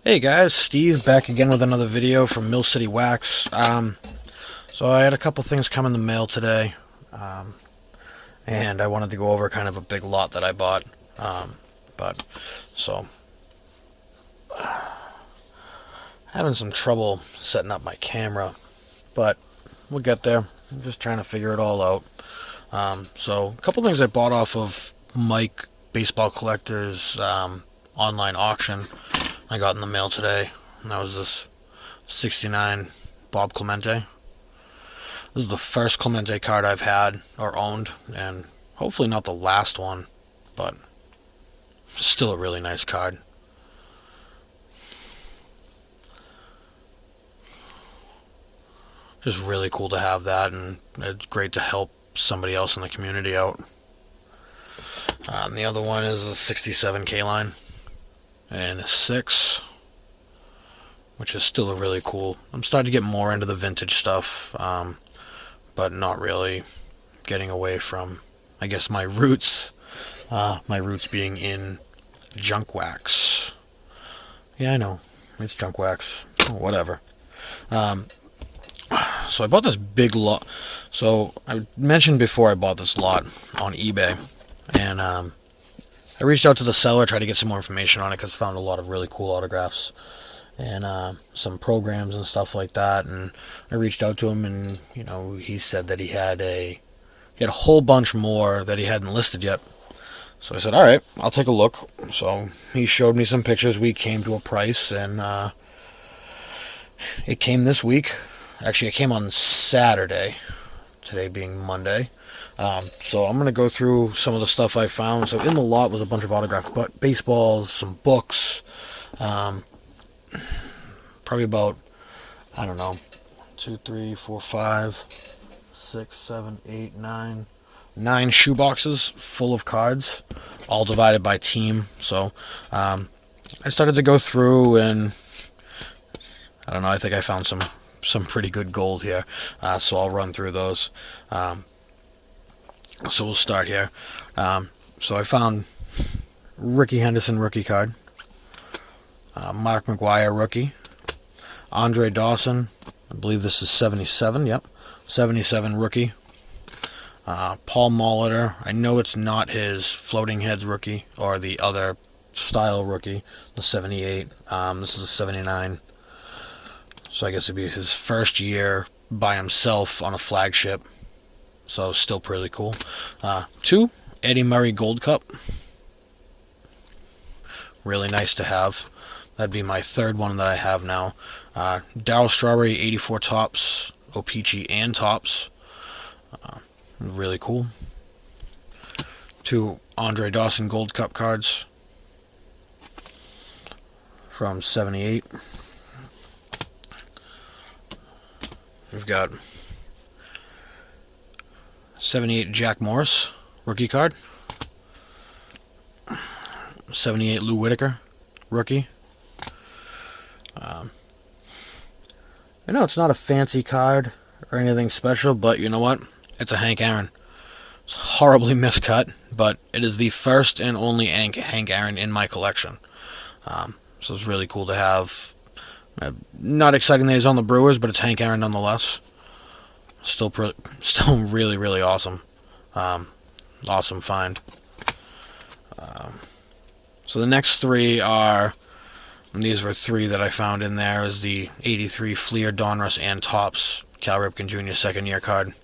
Hey guys, Steve back again with another video from Mill City Wax. So I had a couple things come in the mail today, um, and I wanted to go over kind of a big lot that I bought. But so having some trouble setting up my camera, but we'll get there. I'm just trying to figure it all out. So a couple things I bought off of Mike Baseball Collector's online auction. I got in the mail today, and that was this 69 Bob Clemente. This is the first Clemente card I've had or owned, and hopefully not the last one, but still a really nice card. Just really cool to have that, and it's great to help somebody else in the community out. And the other one is a 67 K-line and a 6, which is still a really cool. I'm starting to get more into the vintage stuff, but not really getting away from, I guess, my roots. My roots being in junk wax. Yeah, I know, it's junk wax. Whatever. So I bought this big lot. So I mentioned before I bought this lot on eBay, and I reached out to the seller, tried to get some more information on it because I found a lot of really cool autographs and some programs and stuff like that. And I reached out to him, and he said that he had a whole bunch more that he hadn't listed yet. So I said, all right, I'll take a look. So he showed me some pictures. We came to a price, and it came this week. Actually, it came on Saturday, today being Monday. So I'm going to go through some of the stuff I found. So in the lot was a bunch of autographed baseballs, some books, probably about, I don't know, 2, 3, 4, 5, 6, 7, 8, 9, 9 shoe boxes full of cards, all divided by team. So I started to go through, and I don't know, I think I found some pretty good gold here. So I'll run through those. So we'll start here. So I found Ricky Henderson rookie card, Mark McGwire rookie, Andre Dawson, I believe this is 77, yep, 77 rookie, Paul Molitor, I know it's not his floating heads rookie or the other style rookie, the 78, this is a 79, so I guess it'd be his first year by himself on a flagship. So still pretty cool. 2, Eddie Murray Gold Cup. Really nice to have. That'd be my third one that I have now. Darryl Strawberry 84 Tops, O-Pee-Chee and Tops. Really cool. 2 Andre Dawson Gold Cup cards from 78. We've got 78 Jack Morris rookie card, 78 Lou Whitaker rookie. I know it's not a fancy card or anything special, but you know what? It's a Hank Aaron. It's horribly miscut, but it is the first and only Hank Aaron in my collection. So it's really cool to have. Not exciting that he's on the Brewers, but it's Hank Aaron nonetheless. Still really, really awesome. Awesome find. So the next 3 are, and these were 3 that I found in there, is the 83 Fleer, Donruss, and Topps Cal Ripken Jr. second year card.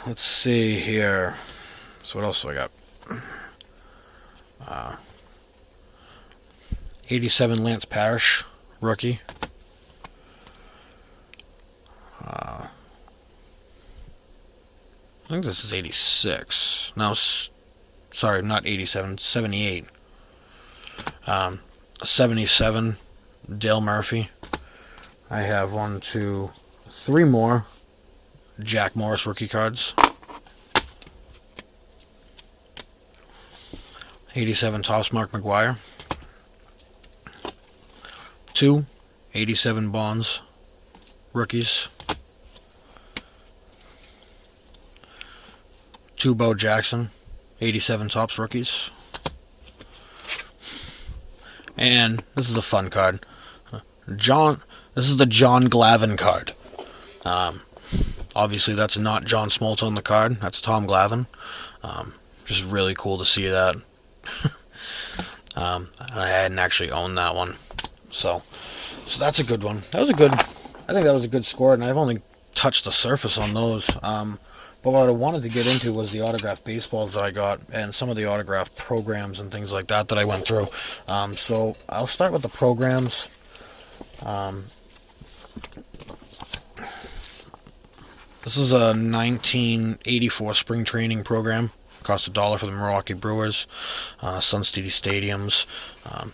Let's see here. So what else do I got? 87 Lance Parrish rookie. I think this is 86. No, sorry, not 87, 78. 77 Dale Murphy. I have 1, 2, 3 more Jack Morris rookie cards. 87 Topps Mark McGwire. 2 87 Bonds rookies. 2 Bo Jackson 87 Topps rookies. And this is a fun card. This is the John Glavine card. Obviously, that's not John Smoltz on the card. That's Tom Glavine. Just really cool to see that. I hadn't actually owned that one. So that's a good one. I think that was a good score, and I've only touched the surface on those. But what I wanted to get into was the autographed baseballs that I got, and some of the autographed programs and things like that I went through. So I'll start with the programs. This is a 1984 spring training program. Cost $1 for the Milwaukee Brewers, Sun City Stadiums.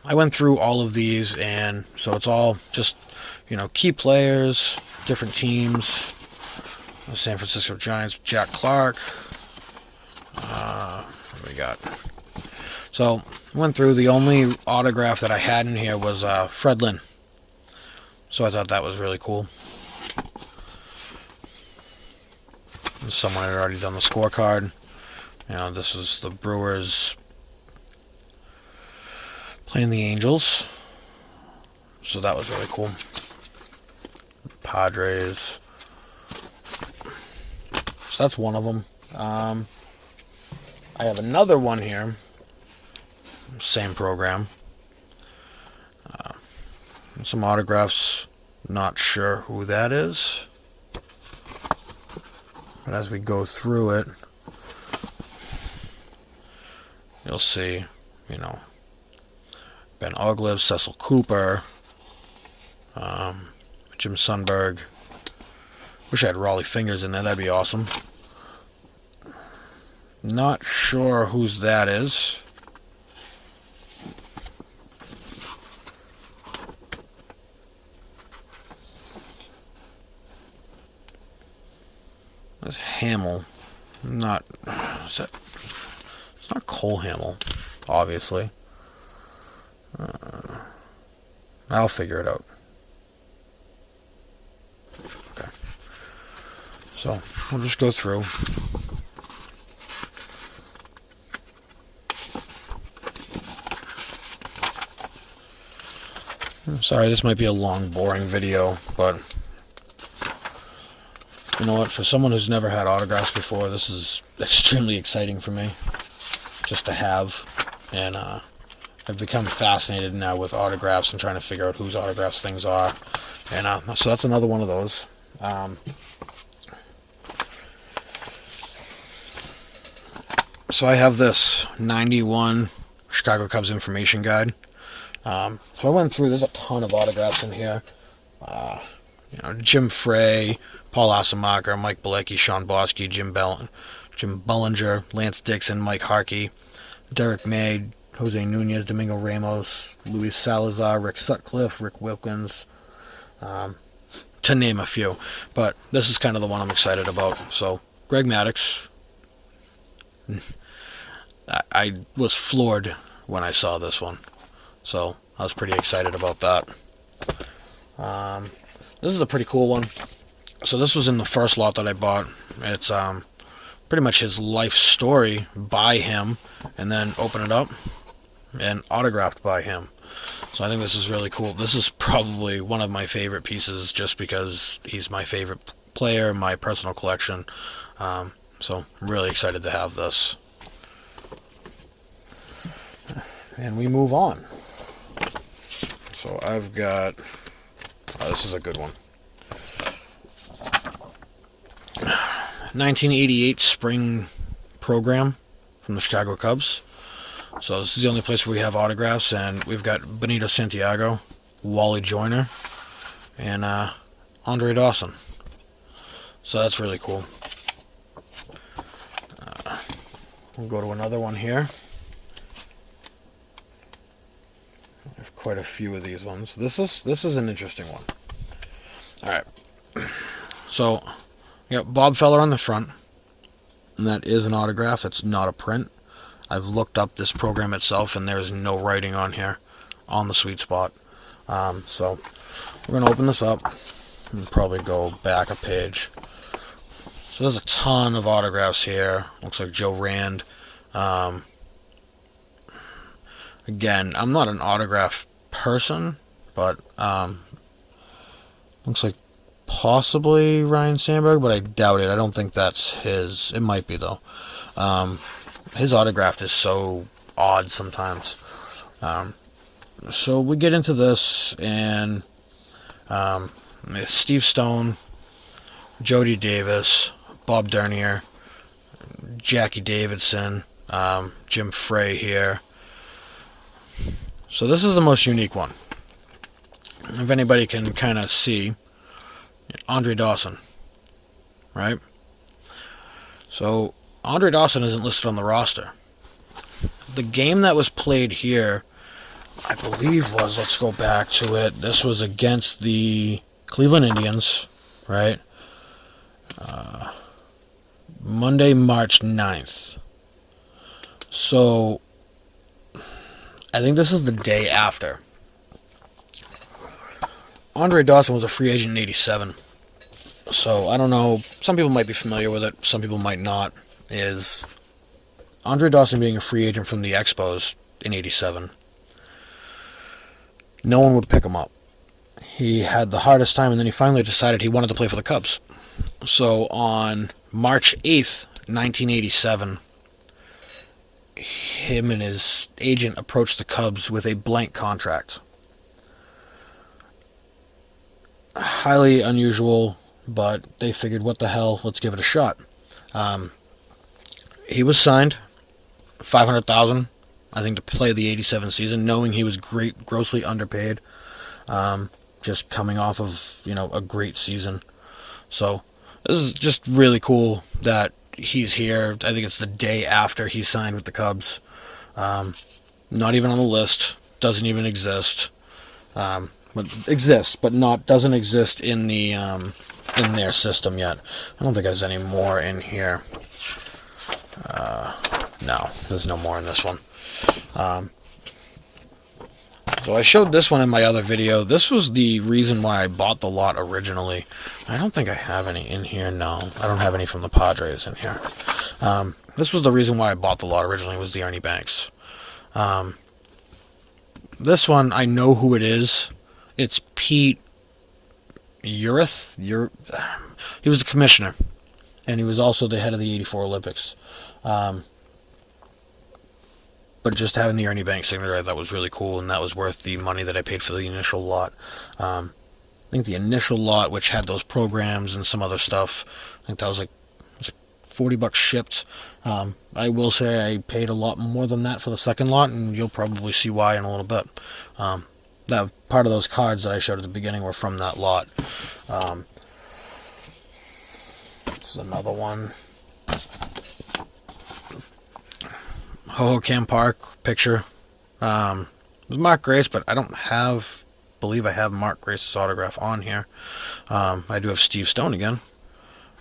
I went through all of these, and so it's all just, key players, different teams. San Francisco Giants, Jack Clark. What do we got? So I went through. The only autograph that I had in here was Fred Lynn. So I thought that was really cool. Someone had already done the scorecard. This is the Brewers playing the Angels. So that was really cool. Padres. So that's one of them. I have another one here. Same program. Some autographs. Not sure who that is. But as we go through it, you'll see, Ben Ogliv, Cecil Cooper, Jim Sundberg. Wish I had Raleigh Fingers in there. That'd be awesome. Not sure whose that is. That's Hamill. It's not Cole Hamill, obviously. I'll figure it out. Okay. So, we'll just go through. I'm sorry, this might be a long, boring video, but you know what? For someone who's never had autographs before, this is extremely exciting for me just to have. And I've become fascinated now with autographs and trying to figure out whose autographs things are. And so that's another one of those. So I have this 91 Chicago Cubs information guide. So I went through, there's a ton of autographs in here. Jim Frey, Paul Asamacher, Mike Bilecki, Sean Bosky, Jim Bullinger, Lance Dixon, Mike Harkey, Derek May, Jose Nunez, Domingo Ramos, Luis Salazar, Rick Sutcliffe, Rick Wilkins, to name a few. But this is kind of the one I'm excited about. So, Greg Maddux. I was floored when I saw this one. So, I was pretty excited about that. This is a pretty cool one. So this was in the first lot that I bought. It's pretty much his life story by him, and then open it up and autographed by him. So I think this is really cool. This is probably one of my favorite pieces just because he's my favorite player, my personal collection. So I'm really excited to have this. And we move on. So I've got... this is a good one. 1988 spring program from the Chicago Cubs. So this is the only place where we have autographs, and we've got Benito Santiago, Wally Joyner, and Andre Dawson. So that's really cool. We'll go to another one here. I have quite a few of these ones. This is an interesting one. All right. So, you got Bob Feller on the front, and that is an autograph. It's not a print. I've looked up this program itself, and there's no writing on here on the sweet spot. So, we're going to open this up and probably go back a page. So, there's a ton of autographs here. Looks like Joe Rand. Again, I'm not an autograph person, but looks like possibly Ryan Sandberg, but I doubt it. I don't think that's his. It might be, though. His autograph is so odd sometimes. So we get into this, and Steve Stone, Jody Davis, Bob Dernier, Jackie Davidson, Jim Frey here. So this is the most unique one. If anybody can kind of see, Andre Dawson, right? So Andre Dawson isn't listed on the roster. The game that was played here, I believe was, let's go back to it, this was against the Cleveland Indians, right? Monday, March 9th. So I think this is the day after. Andre Dawson was a free agent in 87. So I don't know, some people might be familiar with it, some people might not. Is Andre Dawson being a free agent from the Expos in 87. No one would pick him up. He had the hardest time, and then he finally decided he wanted to play for the Cubs. So on March 8th, 1987, him and his agent approached the Cubs with a blank contract. Highly unusual, but they figured, what the hell, let's give it a shot. He was signed, $500,000, I think, to play the 87 season, knowing he was grossly underpaid, just coming off of, a great season. So this is just really cool that he's here. I think it's the day after he signed with the Cubs. Not even on the list, doesn't even exist. But exists, but doesn't exist in the in their system yet. I don't think there's any more in here. No, there's no more in this one. So I showed this one in my other video. This was the reason why I bought the lot originally. I don't think I have any in here. No, I don't have any from the Padres in here. This was the reason why I bought the lot originally, was the Ernie Banks. This one, I know who it is. It's Pete Ureth. He was the commissioner, and he was also the head of the 84 Olympics. But just having the Ernie Banks signature, I thought was really cool, and that was worth the money that I paid for the initial lot. I think the initial lot, which had those programs and some other stuff, I think that was like $40 shipped. I will say I paid a lot more than that for the second lot, and you'll probably see why in a little bit. That part of those cards that I showed at the beginning were from that lot. This is another one. Hohokam Park picture. It was Mark Grace, but I don't believe I have Mark Grace's autograph on here. I do have Steve Stone again.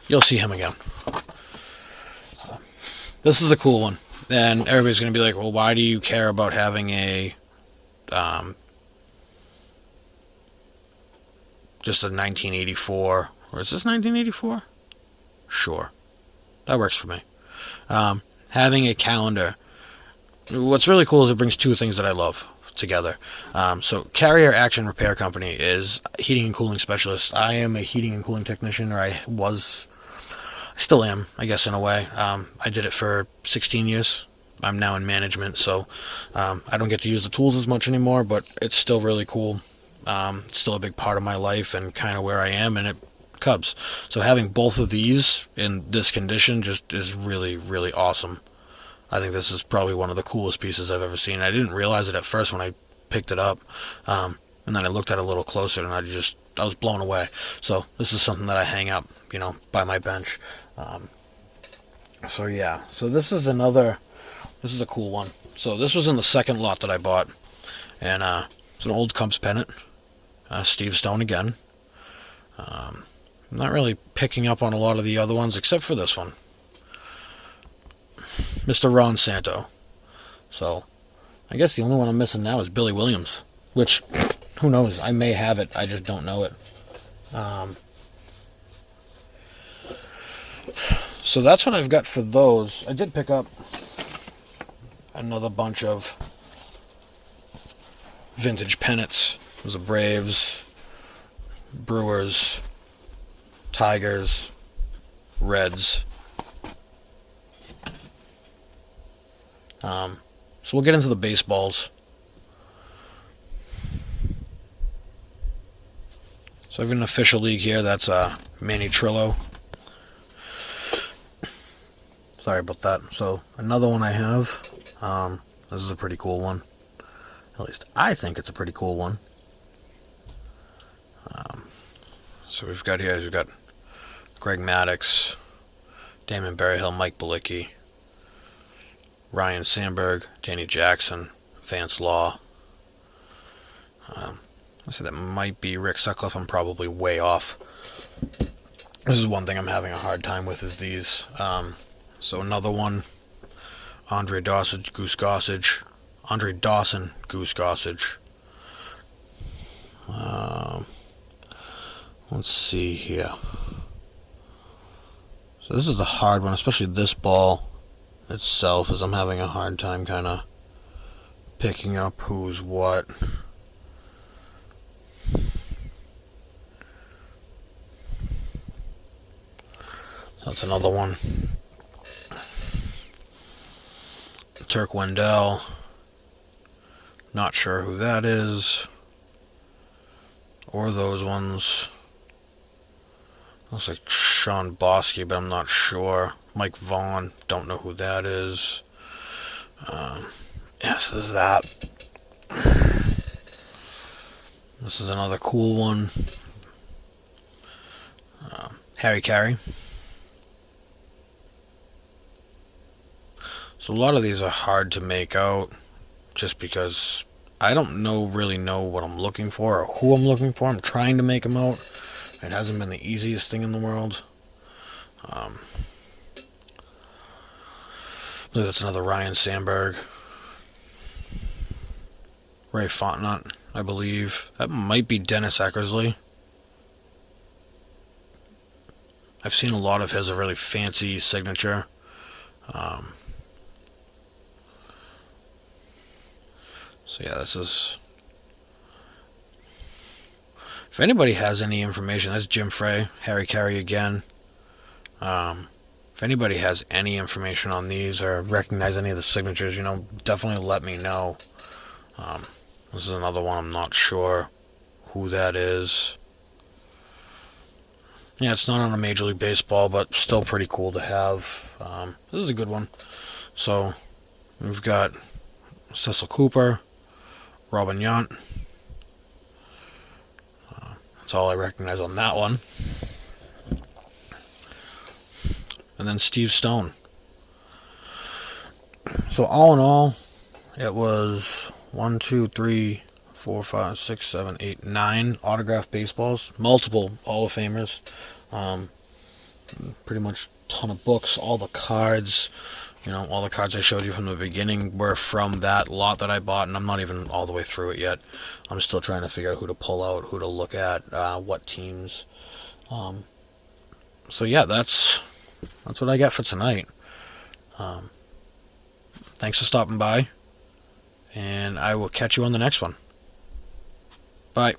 You'll see him again. This is a cool one. And everybody's going to be like, well, why do you care about having a just a 1984, or is this 1984? Sure. That works for me. Having a calendar. What's really cool is it brings two things that I love together. So Carrier Action Repair Company is heating and cooling specialist. I am a heating and cooling technician, or I still am, I guess, in a way. I did it for 16 years. I'm now in management, so I don't get to use the tools as much anymore, but it's still really cool. It's still a big part of my life and kind of where I am, and it Cubs. So having both of these in this condition just is really, really awesome. I think this is probably one of the coolest pieces I've ever seen. I didn't realize it at first when I picked it up, and then I looked at it a little closer, and I was blown away. So this is something that I hang up, by my bench. So yeah, so this is a cool one. So this was in the second lot that I bought, and it's an old Cubs pennant. Steve Stone again. I'm not really picking up on a lot of the other ones except for this one. Mr. Ron Santo. So I guess the only one I'm missing now is Billy Williams, which, who knows, I may have it, I just don't know it. So that's what I've got for those. I did pick up another bunch of vintage pennants. There's the Braves, Brewers, Tigers, Reds. So we'll get into the baseballs. So I have an official league here. That's Manny Trillo. Sorry about that. So another one I have. This is a pretty cool one. At least I think it's a pretty cool one. So we've got Greg Maddux, Damon Berryhill, Mike Bilicki, Ryan Sandberg, Danny Jackson, Vance Law. I say that might be Rick Sutcliffe. I'm probably way off. This is one thing I'm having a hard time with is these. So another one, Andre Dawson, Goose Gossage. Let's see here. So this is the hard one, especially this ball itself, as I'm having a hard time kind of picking up who's what. So that's another one. Turk Wendell. Not sure who that is. Or those ones. Looks like Sean Bosky, but I'm not sure. Mike Vaughn. Don't know who that is. Yes, there's that. This is another cool one. Harry Carey. So a lot of these are hard to make out just because I don't really know what I'm looking for or who I'm looking for. I'm trying to make them out. It hasn't been the easiest thing in the world. I believe that's another Ryan Sandberg. Ray Fontenot, I believe. That might be Dennis Eckersley. I've seen a lot of his, a really fancy signature. So yeah, this is... If anybody has any information, that's Jim Frey, Harry Carey again. If anybody has any information on these or recognize any of the signatures, definitely let me know. This is another one I'm not sure who that is. Yeah, it's not on a Major League Baseball, but still pretty cool to have. This is a good one. So, we've got Cecil Cooper, Robin Yount. That's all I recognize on that one. And then Steve Stone. So all in all, it was 1, 2, 3, 4, 5, 6, 7, 8, 9 autographed baseballs. Multiple Hall of Famers. Pretty much a ton of books. All the cards. All the cards I showed you from the beginning were from that lot that I bought, and I'm not even all the way through it yet. I'm still trying to figure out who to pull out, who to look at, what teams. So yeah, that's what I got for tonight. Thanks for stopping by, and I will catch you on the next one. Bye.